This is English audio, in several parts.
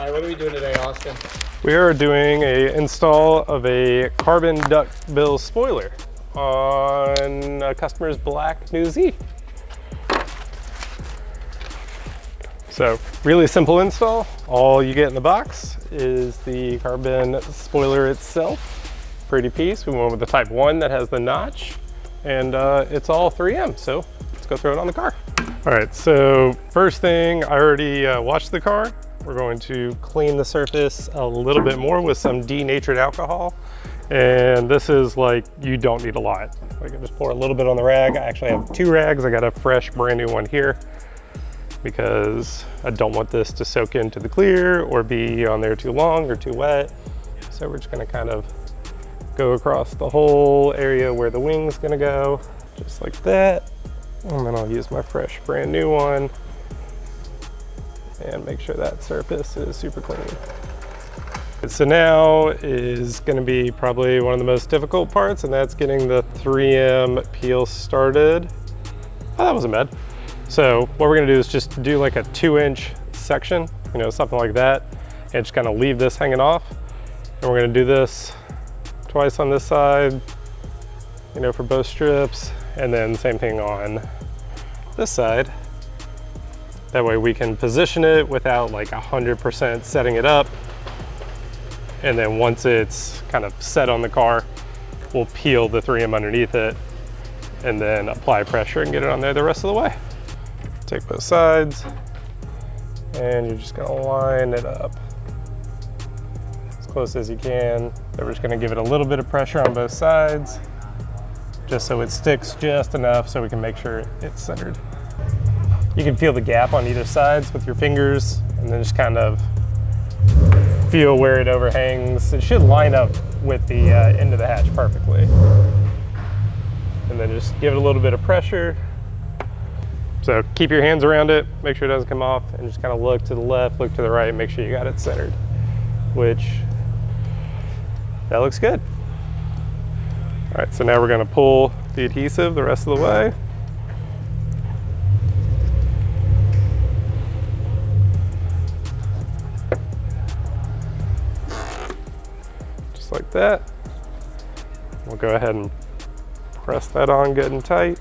All right, what are we doing today, Austin? We are doing a install of a carbon duckbill spoiler on a customer's black new Z. So really simple install. All you get in the box is the carbon spoiler itself. Pretty piece. We went with the type 1 that has the notch, and it's all 3M. So let's go throw it on the car. All right, so first thing, I already washed the car. We're going to clean the surface a little bit more with some denatured alcohol. And this is like, you don't need a lot. I can just pour a little bit on the rag. I actually have 2 rags. I got a fresh brand new one here because I don't want this to soak into the clear or be on there too long or too wet. So we're just gonna kind of go across the whole area where the wing's gonna go, just like that. And then I'll use my fresh brand new one and make sure that surface is super clean. So now is gonna be probably one of the most difficult parts, and that's getting the 3M peel started. Oh, that wasn't bad. So what we're gonna do is just do like a 2-inch section, you know, something like that, and just kind of leave this hanging off. And we're gonna do this twice on this side, you know, for both strips, and then same thing on this side. That way we can position it without like 100% setting it up. And then once it's kind of set on the car, we'll peel the 3M underneath it and then apply pressure and get it on there the rest of the way. Take both sides and you're just gonna line it up as close as you can. Then we're just gonna give it a little bit of pressure on both sides just so it sticks just enough so we can make sure it's centered. You can feel the gap on either sides with your fingers and then just kind of feel where it overhangs. It should line up with the end of the hatch perfectly. And then just give it a little bit of pressure. So keep your hands around it, make sure it doesn't come off, and just kind of look to the left, look to the right, make sure you got it centered, which, that looks good. All right, so now we're gonna pull the adhesive the rest of the way. Just like that. We'll go ahead and press that on good and tight.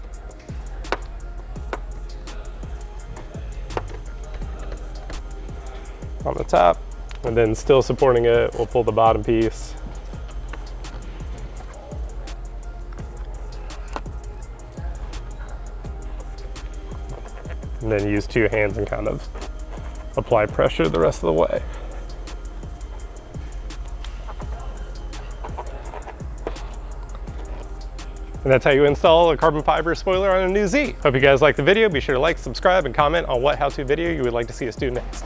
On the top, and then still supporting it, we'll pull the bottom piece. And then use 2 hands and kind of apply pressure the rest of the way. And that's how you install a carbon fiber spoiler on a new Z. Hope you guys liked the video. Be sure to like, subscribe, and comment on what how-to video you would like to see us do next.